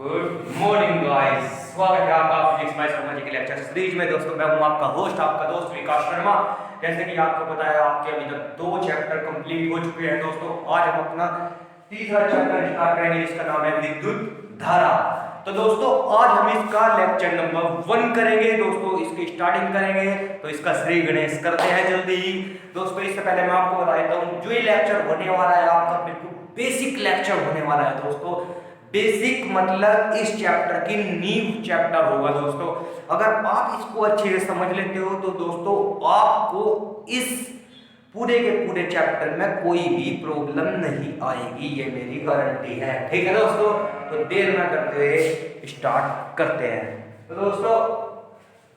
Good morning guys, स्वागत है आपका फिजिक्स बाय शर्मा जी के लेक्चर सीरीज में। दोस्तों मैं हूं आपका होस्ट, आपका दोस्त विकास शर्मा। जैसे कि आपको पता है, आपके अभी तक 2 चैप्टर कंप्लीट हो चुके हैं। दोस्तों आज हम अपना तीसरा चैप्टर स्टार्ट करेंगे, जिसका नाम है विद्युत धारा। तो दोस्तों आज हम इसका लेक्चर नंबर 1 करेंगे। दोस्तों इसकी स्टार्टिंग करेंगे, तो इसका श्री गणेश करते हैं जल्दी ही। दोस्तों इससे पहले मैं आपको बता देता हूं, जो ये लेक्चर होने वाला है आपका बिल्कुल बेसिक लेक्चर होने वाला है। दोस्तों बेसिक मतलब इस चैप्टर की नींव चैप्टर होगा। दोस्तों अगर आप इसको अच्छे से समझ लेते हो तो दोस्तों आपको इस पूरे के पूरे चैप्टर में कोई भी प्रॉब्लम नहीं आएगी, ये मेरी गारंटी है। ठीक है दोस्तों, तो देर न करते हुए स्टार्ट करते हैं। तो दोस्तों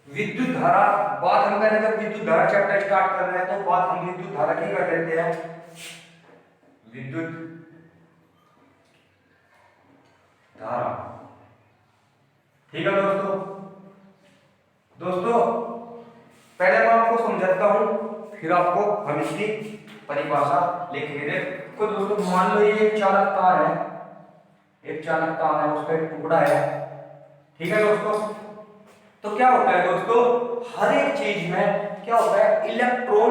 विद्युत धारा, बात हम करें जब विद्युत धारा चैप्टर स्टार्ट कर रहे हैं तो बात हम विद्युत धारा की कर लेते हैं। विद्युत धारा, ठीक है दोस्तों। दोस्तों पहले मैं आपको समझाता हूं, फिर आपको हम इसकी परिभाषा लिखेंगे। देखो दोस्तों, मान लो ये एक चालक तार है, एक चालक तार है, उसका एक टुकड़ा है। ठीक है दोस्तों, तो क्या होता है दोस्तों, हर एक चीज में क्या होता है, इलेक्ट्रॉन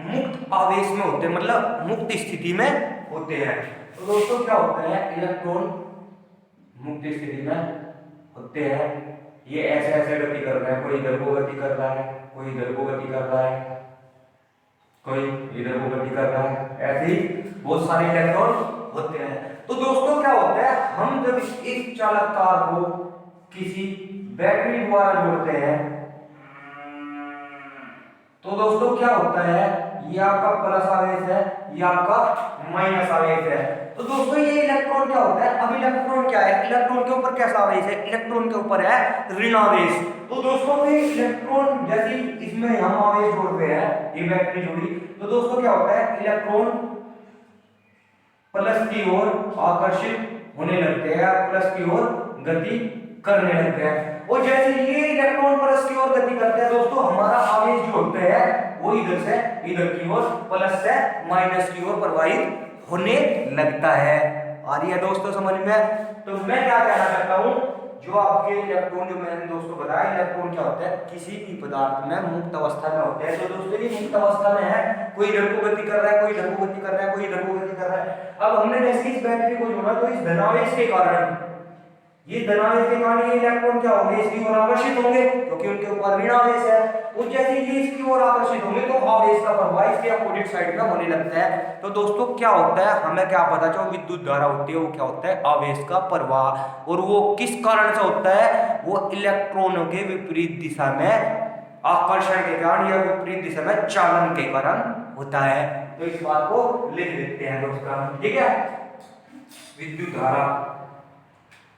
मुक्त आवेश में होते हैं, मतलब मुक्त स्थिति में होते हैं। तो दोस्तों क्या होता है, इलेक्ट्रॉन मुक्त स्थिति में होते हैं। ये ऐसे ऐसे गति कर रहे हैं, कोई इधर को गति कर रहा है, कोई इधर को गति कर रहा है, कोई इधर को गति कर रहा है, ऐसे ही बहुत सारे इलेक्ट्रॉन होते हैं। तो दोस्तों क्या होता है, हम जब इस चालक तार को किसी बैटरी द्वारा जोड़ते हैं तो दोस्तों क्या होता है, ये आपका प्लस आवेश है, ये आपका माइनस आवेश है। तो दोस्तों ये इलेक्ट्रॉन क्या होता है, अब इलेक्ट्रॉन क्या है, इलेक्ट्रॉन के ऊपर कैसा आवेश है, इलेक्ट्रॉन के ऊपर है ऋण आवेश। तो दोस्तों ये इलेक्ट्रॉन जैसे इसमें हम आवेश जोड़ते हैं, ये बैटरी जुड़ी, तो दोस्तों क्या होता है, इलेक्ट्रॉन प्लस की ओर आकर्षित होने लगते हैं, प्लस की ओर गति करने लगते हैं। और जैसे ये इलेक्ट्रॉन प्लस की ओर गति करते हैं दोस्तों, हमारा आवेश जो होते हैं वो इधर से इधर की ओर, प्लस से माइनस की ओर प्रवाहित होने लगता है। आ रही है दोस्तों समझ में? तो मैं क्या कहना चाहता हूं, जो आपके इलेक्ट्रॉन, जो मैंने दोस्तों बताया, इलेक्ट्रॉन क्या होता है, किसी भी पदार्थ में मुक्त अवस्था में होते हैं। तो दोस्तों ये मुक्त अवस्था में है, कोई इधर को गति कर रहा है, कोई इधर को गति कर रहा है, कोई इधर को गति कर रहा है। अब हमने जैसे इस बैटरी को जोड़ा तो इस धनावेश के कारण, ये धनावेश के कारण ये इलेक्ट्रॉन क्या होंगे, इसकी ओर आकर्षित होंगे, क्योंकि उनके ऊपर ऋण आवेश है। और जैसे ये इसकी ओर आकर्षित होंगे तो आवेश का प्रवाह इसके अपोजिट साइड में होने लगता है। तो दोस्तों क्या होता है, हमें क्या पता, जो विद्युत धारा होती है वो क्या होता है, आवेश का प्रवाह। और वो किस कारण से होता है, वो इलेक्ट्रॉनों के विपरीत दिशा में आकर्षण के कारण या विपरीत दिशा में चालन के कारण होता है। तो इस बात को लिख देते हैं दोस्तों, ठीक है। विद्युत धारा,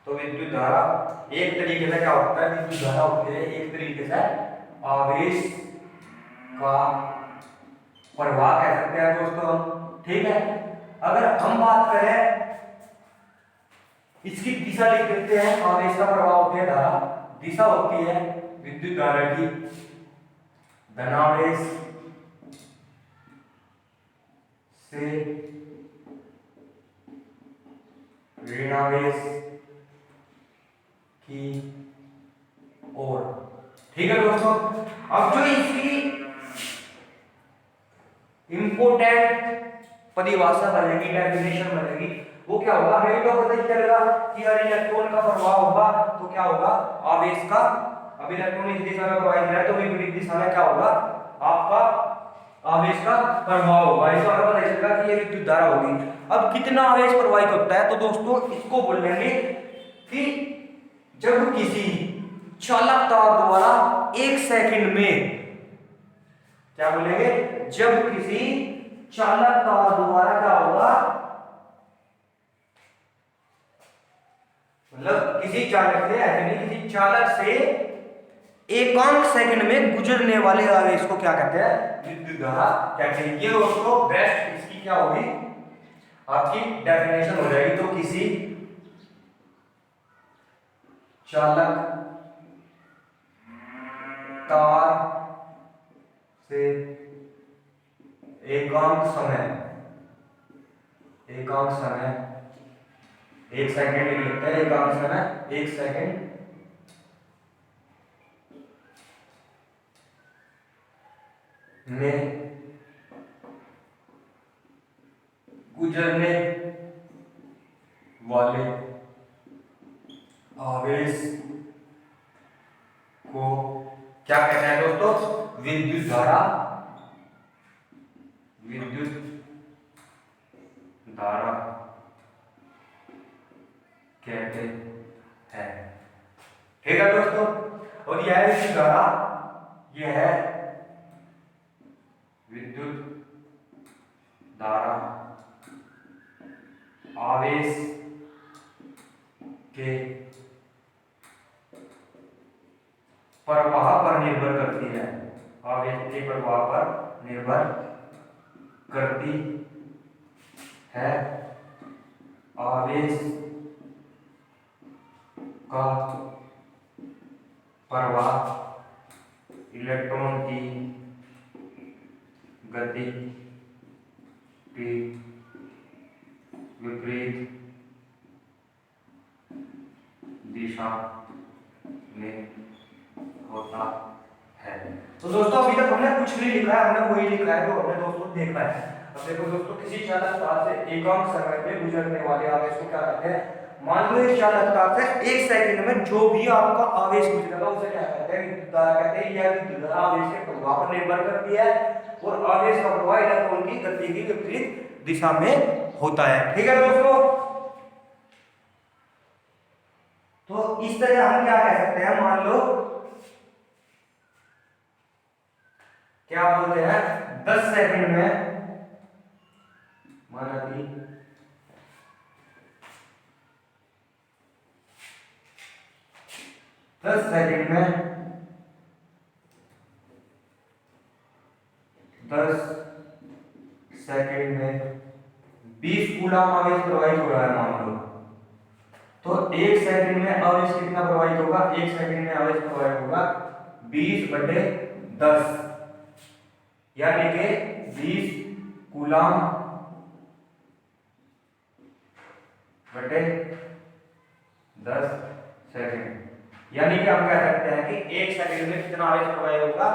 तो विद्युत धारा एक तरीके से क्या होता है, विद्युत धारा होती है एक तरीके से आवेश का प्रवाह कह सकते हैं दोस्तों, ठीक है। अगर हम बात करें, इसकी दिशा लिख देते हैं, आवेश का प्रवाह होती है धारा, दिशा होती है विद्युत धारा की धनावेश से ऋणावेश की ओर, ठीक है दोस्तों। अब जो इसकी इंपोर्टेंट परिभाषा बनेगी, डेफिनेशन बनेगी, वो क्या होगा, हमें तो पता ही चलेगा कि अगर इलेक्ट्रॉन का प्रवाह होगा तो क्या होगा, आवेश का। अब इलेक्ट्रॉन इस दिशा में प्रवाहित है तो विपरीत दिशा में क्या होगा, आपका आवेश का प्रवाह होगा। इसका हमें पता चलेगा कि ये विद्युत धारा होगी। अब कितना आवेश प्रवाहित होता है, तो दोस्तों इसको बोलेंगे कि जब किसी चालक तार द्वारा 1 सेकंड में, क्या बोलेंगे, जब किसी चालक तार द्वारा क्या होगा, मतलब किसी चालक से, ऐसे नहीं, किसी चालक से एकांक सेकंड में गुजरने वाले आवेश को क्या कहते हैं, विद्युत धारा कहते हैं। ये दोस्तों बेस्ट इसकी क्या होगी, आपकी डेफिनेशन हो जाएगी। तो किसी चालक तार से एकांक समय एक सेकंड लिख लेते हैं, एक आंसर है 1 सेकंड में गुजरने वाले आवेश को क्या कहते हैं दोस्तों? विद्युत धारा, विद्युत धारा कहते हैं। ठीक है दोस्तों, और यह विद्युत धारा, यह है विद्युत धारा आवेश के प्रवाह पर निर्भर करती है, आवेश के प्रवाह पर निर्भर करती है। आवेश का प्रवाह इलेक्ट्रॉन की गति की विपरीत दिशा में होता है। तो दोस्तों अभी तक हमने कुछ नहीं लिखा है, हमने वही लिखा है जो हमने दोस्तों देखा है। अब देखो दोस्तों, किसी चालक तार से एकांक समय में गुजरने वाले आवेश को क्या कहते हैं? मान लो एक चालक तार से 1 सेकंड में जो भी आपका आवेश गुजरेगा उसे क्या कहते हैं? विद्युत धारा कहते हैं। यह विद्युत धारा आवेश के प्रवाह पर निर्भर करती है और आवेश का प्रवाह इलेक्ट्रॉन की गति की विपरीत दिशा में होता है। ठीक है दोस्तों, तो इस तरह हम क्या कह सकते हैं? मान लो क्या बोलते हैं, 10 सेकंड में माना कि 10 सेकंड में 10 सेकंड में 20 कूलम आवेश प्रवाहित हो रहा है मान लो, तो 1 सेकंड में आवेश कितना प्रवाहित होगा? 1 सेकंड में आवेश प्रवाहित होगा 20/10, यानी कि 20 कूलम बटे 10 सेकंड, यानी कि हम कह सकते हैं कि 1 सेकंड में कितना आवेश प्रवाहित होगा?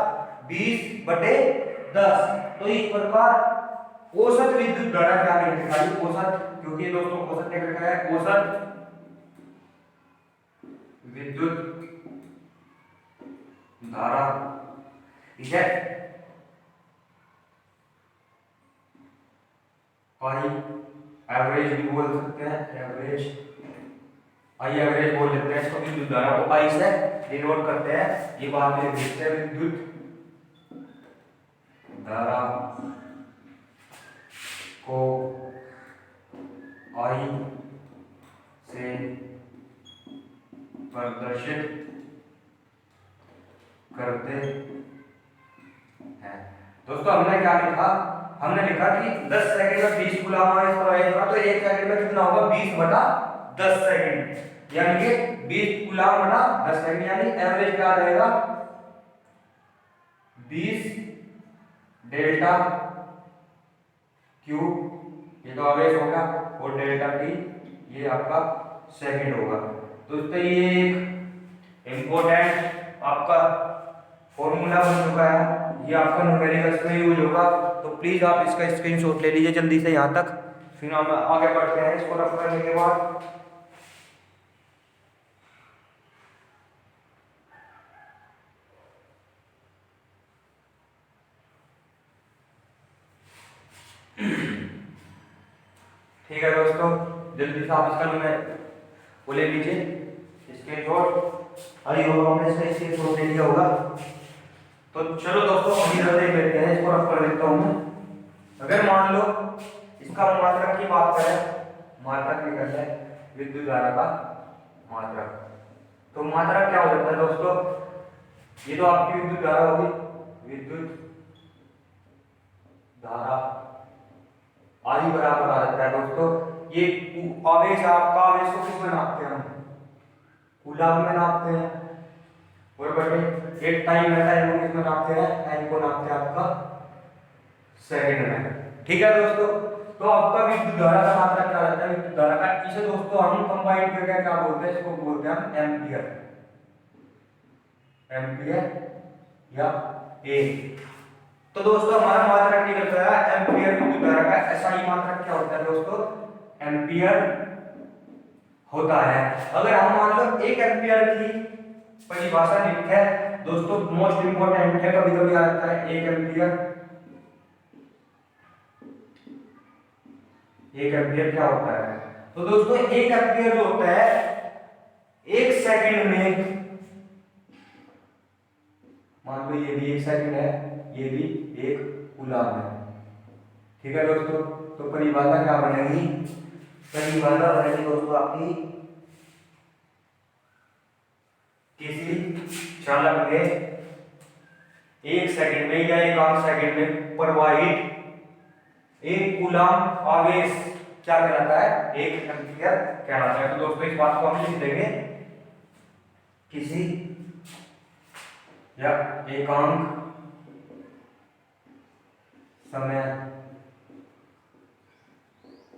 20/10। तो इस प्रकार औसत विद्युत धारा क्या निकलेगी? औसत, क्योंकि दोस्तों औसत क्या लिखा है? औसत विद्युत धारा, ठीक है, आई एवरेज भी बोल सकते हैं, एवरेज, आई एवरेज बोल लेते हैं इसको। विद्युत धारा को आई से डिनोट करते हैं, ये बात में देखते हैं। विद्युत धारा को आई से प्रदर्शित करते हैं। दोस्तों हमने क्या लिखा? हमने लिखा कि 10 सेकंड में 20 कूलम आवेश प्रवाहित होगा, तो 1 सेकंड में कितना होगा? 20/10 सेकंड, यानी कि 20 कूलम बटा 10 सेकंड, यानी एवरेज क्या रहेगा? 20 डेल्टा क्यू, ये तो आवेश होगा, और डेल्टा टी ये आपका सेकंड होगा। दोस्तों ये एक इम्पोर्टेंट आपका फॉर्मूला बन चुका है, ये आपका न्यूमेरिकल्स में यूज होगा, तो प्लीज आप इसका स्क्रीनशॉट ले लीजिए जल्दी से यहाँ तक, फिर हम आगे बढ़ते हैं इसको रफ करने के बाद। ठीक है दोस्तों, जल्दी से आप इसका वो ले लीजिए स्क्रीनशॉट। अरे होगा हमने इसका स्क्रीनशॉट ले लिया होगा, तो चलो दोस्तों हम इधर देख लेते हैं, इसको रफ कर देता हूं मैं। अगर मान लो इसका मात्रक की बात करें, मात्रक निकल है विद्युत धारा का मात्रक, तो मात्रक क्या हो जाता है दोस्तों? ये तो आपकी विद्युत धारा होगी, विद्युत धारा आई बराबर आ जाता है दोस्तों। ये आवेश, आपका आवेश को किसमें नापते हैं हम? कूलम में नापते हैं, और बटे एक टाइम है, टाइम किसमें नापते हैं? टाइम को नापते हैं आपका सेकंड में। ठीक है दोस्तों, तो आपका विद्युत धारा का मात्रक क्या रहता है विद्युत धारा का, इसे दोस्तों हम कंबाइन करके क्या बोलते हैं, इसको बोलते हैं हम एम्पियर, एम्पियर या ए। तो दोस्तों हमारा मात्रक निकलता है एम्पियर विद्युत धारा का। ऐसा ही मात्रक क्या होता है दोस्तों, एम्पियर होता है। अगर हम मान लो 1 एम्पियर की परिभाषा लिखे दोस्तों, मोस्ट इंपोर्टेंट है, कभी कभी आता है 1 एम्पियर। 1 एम्पियर क्या होता है, तो दोस्तों 1 एम्पियर जो होता है 1 सेकंड में, मान लो ये भी 1 सेकंड है, ये भी 1 कूलम्ब है। ठीक है दोस्तों, तो परिभाषा क्या बनेगी, परिभाषा बनेगी दोस्तों आपकी, किसी चालक में 1 सेकंड में या 1 सेकंड में प्रवाहित 1 कूलम्ब आवेश क्या कहलाता है, 1 एम्पियर कहलाता है। तो दोस्तों इस बात को हम लिख देंगे, किसी या एकांक समय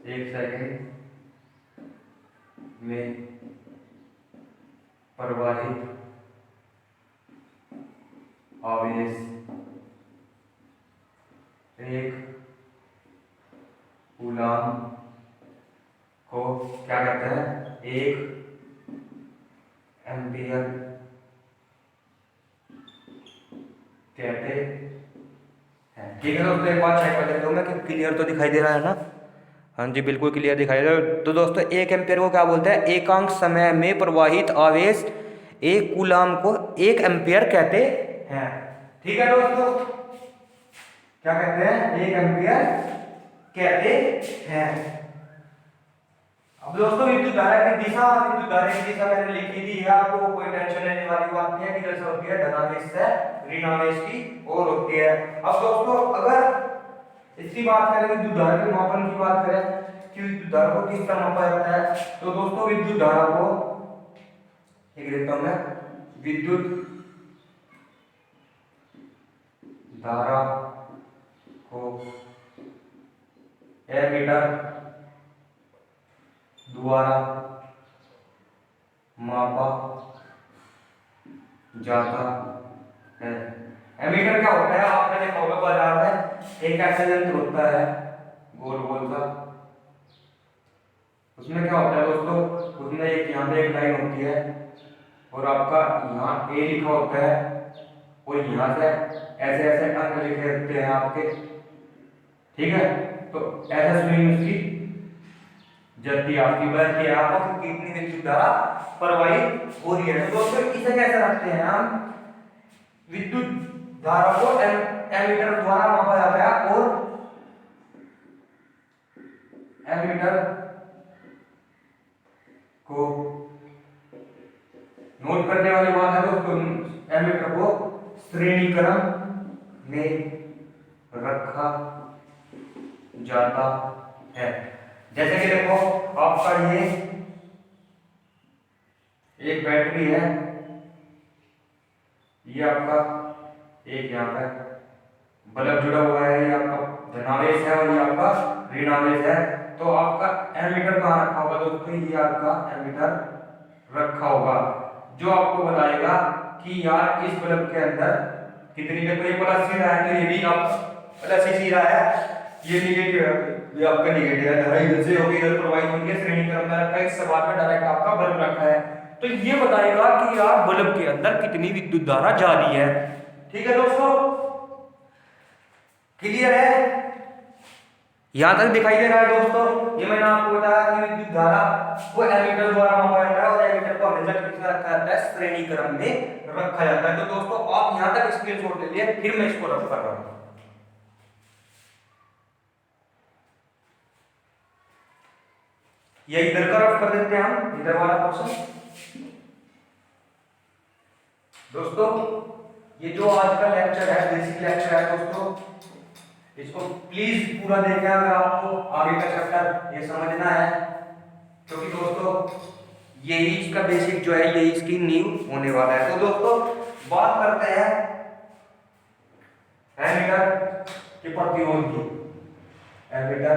1 सेकंड में प्रवाहित आवेश 1 कूलम्ब को क्या कहते हैं, 1 एम्पियर कहते हैं। ठीक है दोस्तों, एक बार चेक कर लेता हूँ मैं कि क्लियर तो दिखाई दे रहा है ना। हाँ जी बिल्कुल क्लियर दिखाई दे रहा है। तो दोस्तों 1 एम्पियर को क्या बोलते हैं, एकांक समय में प्रवाहित आवेश 1 कूलम्ब को 1 एम्पियर कहते हैं। ठीक है दोस्तों, क्या कहते हैं, 1 एम्पियर कहते हैं। अब दोस्तों विद्युत धारा की दिशा, विद्युत धारा की दिशा मैंने लिखी दी है, आपको कोई टेंशन लेने वाली बात नहीं है। किधर से होती है, धनावेश से ऋणावेश की ओर होती है। अब दोस्तों अगर इसकी बात करें, विद्युत धारा के मापन की बात करें कि विद्युत धारा को किस तरह मापा जाता है, तो दोस्तों विद्युत धारा को लिख देता हूं मैं, विद्युत धारा को एमीटर द्वारा मापा जाता है। एमीटर क्या होता है, आपने देखा होगा बाजार में एक ऐसा यंत्र होता है गोल गोल सा, उसमें क्या होता है दोस्तों, उसमें एक यहाँ पे एक लाइन होती है और आपका यहाँ ए लिखा होता है और यहाँ से ऐसे ऐसे अंक लिखे होते हैं आपके। ठीक है, तो ऐसा स्विंग उसकी जल्दी आपकी बढ़ती है, आपको कितनी विद्युत धारा प्रवाहित हो रही है। तो दोस्तों इसे कैसे रखते हैं हम, विद्युत धारा को एमीटर द्वारा मापा जाता है और एमीटर को नोट करने वाली बात है दोस्तों, एमीटर को श्रेणी क्रम में रखा जाता है। जैसे कि देखो आपका ये एक बैटरी है, ये आपका एक यहाँ पर बल्ब जुड़ा हुआ है, ये आपका धनावेश है और ये आपका ऋणावेश है। तो आपका एमीटर कहाँ रखा होगा दोस्तों, ये आपका एमीटर रखा होगा जो आपको बताएगा कि यार इस बल्ब के अंदर कितनी, देखो ये प्लस ही रहा है तो ये भी आप प्लस ही रहा है, ये निगेटिव है, ये आपका निगेटिव है, धारा इधर से होगी इधर प्रवाहित होगी, श्रेणी क्रम में रखा है, इससे बाद में डायरेक्ट आपका बल्ब रखा है, तो ये बताएगा कि यार बल्ब के अंदर कितनी विद्युत धारा जा रही है। ठीक है दोस्तों, क्लियर है, यहां तक दिखाई दे रहा है दोस्तों। ये मैंने आपको बताया कि विद्युत धारा वो एमीटर द्वारा मापा जाता है और एमीटर को हमेशा किसमें रखा जाता है, श्रेणी क्रम में रखा जाता है। तो दोस्तों आप यहां तक स्क्रीनशॉट ले लिए, फिर मैं इसको रफ कर रहा हूं। ये इधर का रफ कर देते हैं हम, इधर वाला पोर्शन। दोस्तों ये जो आज का लेक्चर है, बेसिक लेक्चर है दोस्तों, इसको प्लीज पूरा देखें अगर आपको आगे का चैप्टर ये समझना है, क्योंकि दोस्तों यही इसका बेसिक जो है, यही इसकी नींव होने वाला है। तो दोस्तों बात करते हैं एमीटर के प्रतिरोध की। एमीटर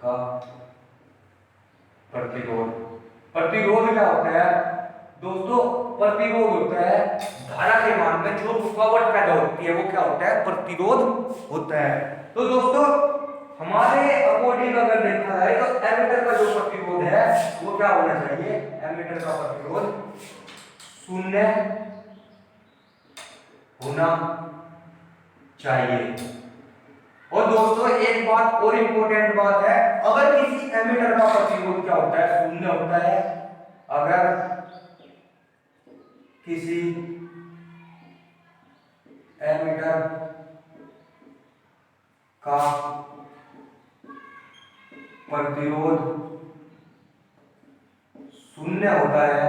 का प्रतिरोध। प्रतिरोध क्या होता है दोस्तों? प्रतिरोध होता है धारा के मान में जो रुकावट पैदा होती है, वो क्या होता है? प्रतिरोध होता है। तो दोस्तों हमारे अकॉर्डिंग अगर देखा जाए तो एमीटर का जो प्रतिरोध है वो क्या होना चाहिए? एमीटर का प्रतिरोध 0 होना चाहिए। और दोस्तों एक बात और इंपॉर्टेंट बात है, अगर किसी एमीटर का प्रतिरोध क्या होता है? 0 होता है। अगर किसी एमीटर का प्रतिरोध 0 होता है,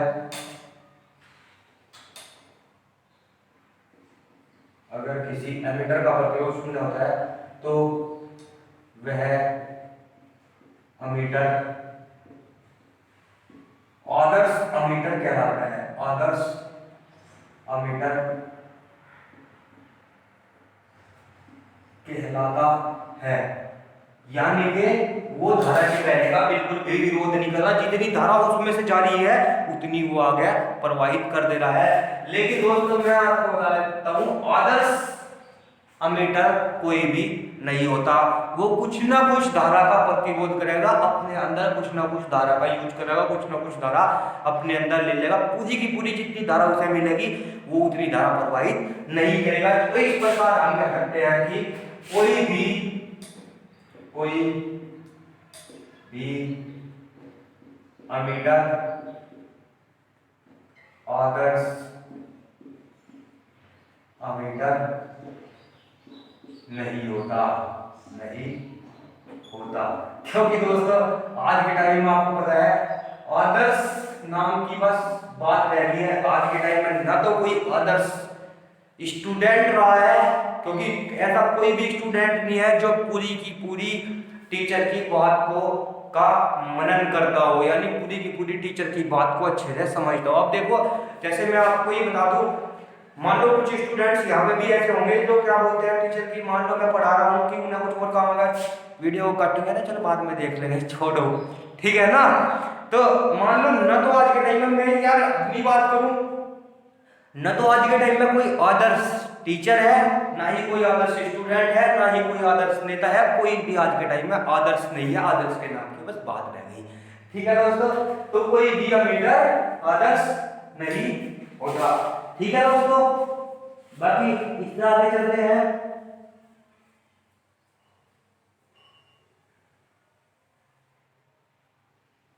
अगर किसी एमीटर का प्रतिरोध 0 होता है तो वह एमीटर आदर्श एमीटर कहलाता है। आदर्श एमीटर कहलाता है, यानी कि वो धारा के बहने का बिल्कुल भी विरोध नहीं कर रहा, जितनी धारा उसमें से जा रही है उतनी वो आगे प्रवाहित कर दे रहा है। लेकिन दोस्तों मैं आपको बता देता हूं, आदर्श एमीटर कोई भी नहीं होता, वो कुछ ना कुछ धारा का प्रतिरोध करेगा, अपने अंदर कुछ ना कुछ धारा का यूज करेगा, कुछ ना कुछ धारा अपने अंदर ले लेगा, पूरी की पूरी जितनी धारा उसे मिलेगी वो उतनी धारा प्रवाहित नहीं करेगा। तो इस प्रकार हम कह सकते हैं कि कोई भी एमीटर आदर्श एमीटर नहीं होता, क्योंकि दोस्तों आज के टाइम में आपको पता है आदर्श नाम की बस बात रह गई है। आज के टाइम में ना तो कोई आदर्श स्टूडेंट रहा है, क्योंकि ऐसा कोई भी स्टूडेंट नहीं है जो पूरी की पूरी टीचर की बात को का मनन करता हो, यानी पूरी की पूरी टीचर की बात को अच्छे से समझता हो। अब देखो जैसे मैं आपको ये बता दूं, मान लो कुछ स्टूडेंट्स यहाँ पे भी ऐसे होंगे जो क्या बोलते हैं टीचर की, मान लो मैं पढ़ा रहा हूँ कि उन्हें कुछ और काम होगा, वीडियो कटेंगे ना, चलो बाद में देख लेंगे, छोड़ो, ठीक है ना। तो मान लो न तो आज के टाइम में मैं यार अपनी बात करूं, न तो आज के टाइम में कोई आदर्श टीचर है, ना ही कोई आदर्श स्टूडेंट है, ना ही कोई आदर्श नेता है, कोई भी आज के टाइम में आदर्श नहीं है, आदर्श के नाम की बस बात रह गई, ठीक है दोस्तों। तो कोई भी एमीटर आदर्श नहीं होता, ठीक है दोस्तों। बाकी इस तरह आगे चलते हैं।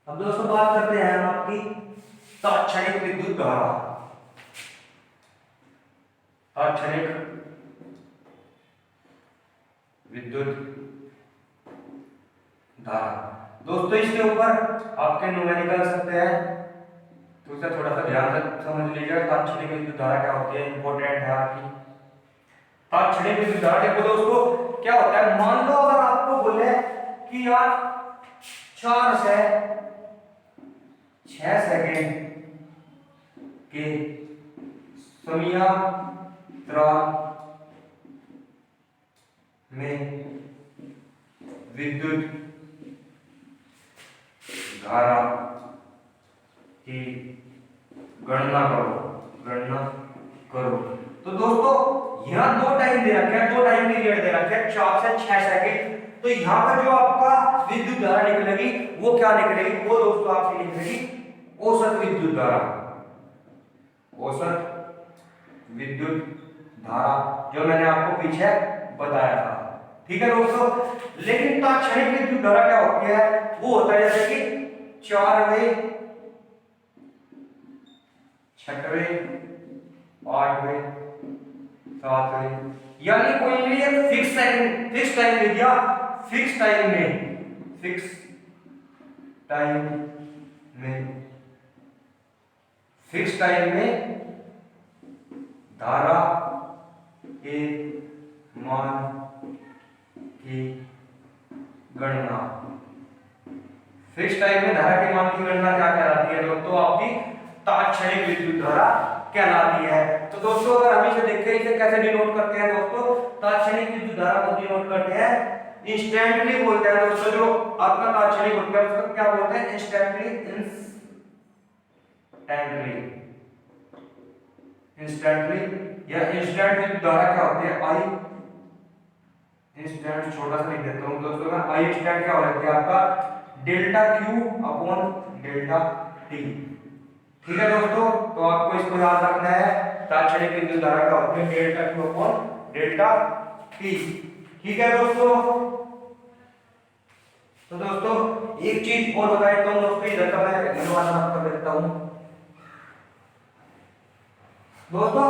अब दोस्तों बात करते हैं हम आपकी तात्क्षणिक विद्युत धारा। तात्क्षणिक विद्युत धारा दोस्तों, इसके ऊपर आपके न्यूमेरिकल सकते हैं, तो उसे थोड़ा सा ध्यान से समझ लीजिएगा। तात्क्षणिक विद्युत धारा क्या होती है, इंपॉर्टेंट है आपकी तात्क्षणिक विद्युत धारा। देखो दोस्तों क्या होता है, मान लो अगर आपको बोले कि यार 4 से 6 सेकेंड के समयांतराल में विद्युत धारा की गणना करो। तो दोस्तों यहाँ 2 टाइम दे रखे हैं, 2 टाइम पीरियड दे रखे हैं, 4 से 6 सेकेंड। तो यहाँ पर जो आपका विद्युत धारा निकलेगी वो क्या निकलेगी, वो दोस्तों आपकी निकलेगी औसत विद्युत धारा। औसत विद्युत धारा जो मैंने आपको पीछे बताया था, ठीक है दोस्तों। लेकिन तात्क्षणिक विद्युत धारा क्या होती है, वो होता है जैसे कि 4वें 6वें 8वें 7वें, यानी कोई भी एक फिक्स टाइम ले दिया, फिक्स टाइम में धारा के मान की गणना। फिक्स टाइम में धारा के मान की गणना क्या कहलाती है दोस्तों, आपकी तात्क्षणिक विद्युत धारा कहलाती है। तो दोस्तों अगर हम इसे देखें, इसे कैसे डिनोट करते हैं दोस्तों, तात्क्षणिक विद्युत धारा को डिनोट करते हैं इंस्टेंटली बोलते हैं दोस्तों, जो आपका तात्क्षणिक होता है उसको क्या बोलते हैं? इंस्टेंटली। इंस्टेंटली या इंस्टेंट विद्युत धारा क्या होती है? आई इंस्टेंट, छोटा सा लिख देता हूं दोस्तों मैं, आई इंस्टेंट क्या हो जाती है आपका? Delta Q upon delta T. ठीक है दोस्तों, तो आपको इसको याद रखना है, तात्क्षणिक विद्युत धारा क्या होती है? Delta Q upon delta T. ठीक है दोस्तों, तो दोस्तों एक चीज और बताए तो दोस्तों, इधर का मैं अनुवाद कर देता हूं दोस्तों।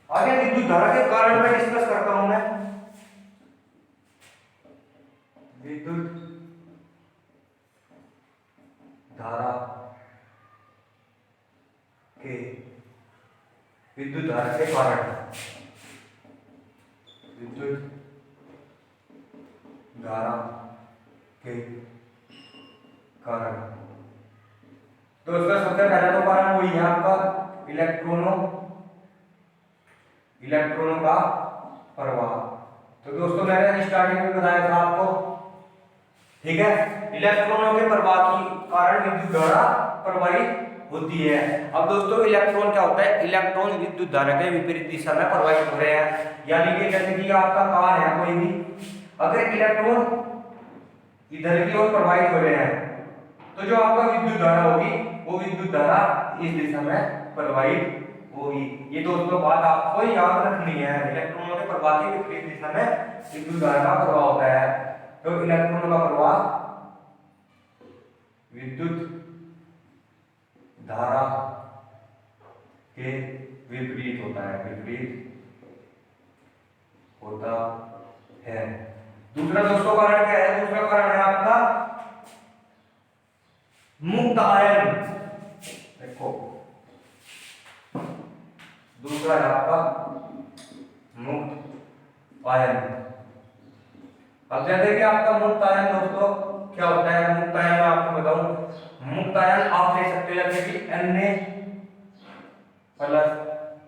आगे विद्युत धारा के कारण में डिस्कस करता हूं मैं। विद्युत धारा के विद्युत धारा के कारण, विद्युत धारा के कारण दोस्तों सबसे पहला तो कारण वही है आपका इलेक्ट्रॉनों का प्रवाह। तो दोस्तों मैंने स्टार्टिंग में बताया था आपको, ठीक है, इलेक्ट्रॉनों के प्रवाह के कारण विद्युत धारा प्रवाहित होती है। अब दोस्तों इलेक्ट्रॉन क्या होता है? इलेक्ट्रॉन विद्युत धारा के विपरीत दिशा में प्रवाहित हो रहे हैं, यानी कि जैसे कि आपका कार है कोई भी, अगर इलेक्ट्रॉन इधर की ओर प्रवाहित हो रहे हैं तो जो आपका विद्युत धारा होगी वो विद्युत धारा इस दिशा में प्रवाहित होगी। ये दोस्तों बात आपको याद रखनी है, इलेक्ट्रॉनों के प्रवाह के विपरीत दिशा में विद्युत धारा का प्रवाह होता है। तो इलेक्ट्रॉनों का प्रवाह विद्युत धारा के विपरीत होता है, विपरीत होता है। दूसरा दोस्तों कारण क्या है? दूसरा कारण है आपका मुक्त आयन। देखो दूसरा है आपका मुक्त आयन। अब जैसे कि आपका मुक्त आयन दोस्तों क्या होता है? मुक्त आयन मैं आपको बताऊं, मुक्त आयन आप ले सकते हो जैसे कि Na प्लस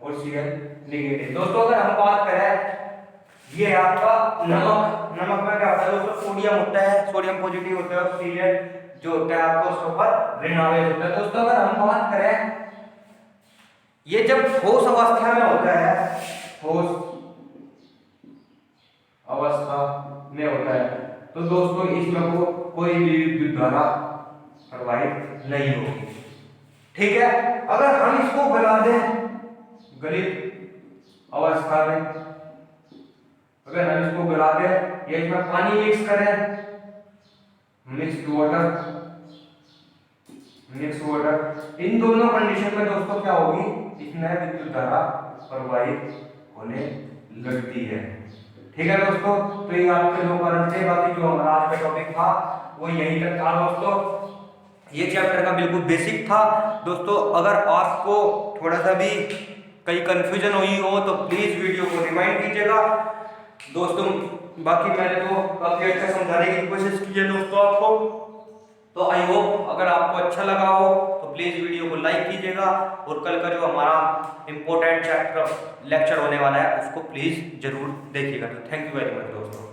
और Cl नेगेटिव। दोस्तों अगर हम बात करें, ये है आपका नमक। नमक में क्या होता है दोस्तों? सोडियम होता है, सोडियम पॉजिटिव होता है, और Cl जो होता है आपको उसके ऊपर ऋण आवेश होता है। दोस्तों अगर हम बात करें, ये जब ठोस अवस्था में होता है, ठोस अवस्था में होता है, तो दोस्तों इसमें कोई भी विद्युत धारा प्रवाहित नहीं होगी। ठीक है, अगर हम इसको गला दें गलित अवस्था में, अगर हम इसको गला दें या इसमें पानी मिक्स करें, मिक्स वाटर, इन दोनों कंडीशन में दोस्तों क्या होगी? इसमें विद्युत धारा प्रवाहित होने लगती है। ठीक है दोस्तों, तो ये आपके दो कारण थे। बाकी जो हमारा आज का टॉपिक था वो यहीं तक था दोस्तों। ये चैप्टर का बिल्कुल बेसिक था दोस्तों। अगर आपको थोड़ा सा भी कहीं कंफ्यूजन हुई हो तो प्लीज वीडियो को रिमाइंड कीजिएगा दोस्तों। बाकी मैंने तो काफी अच्छा समझाने की कोशिश की है दोस्तों आपको। तो आई होप अगर आपको अच्छा लगा हो तो प्लीज वीडियो को लाइक कीजिएगा, और कल का जो हमारा इंपॉर्टेंट चैप्टर लेक्चर होने वाला है उसको प्लीज जरूर देखिएगा। तो थैंक यू वेरी मच दोस्तों।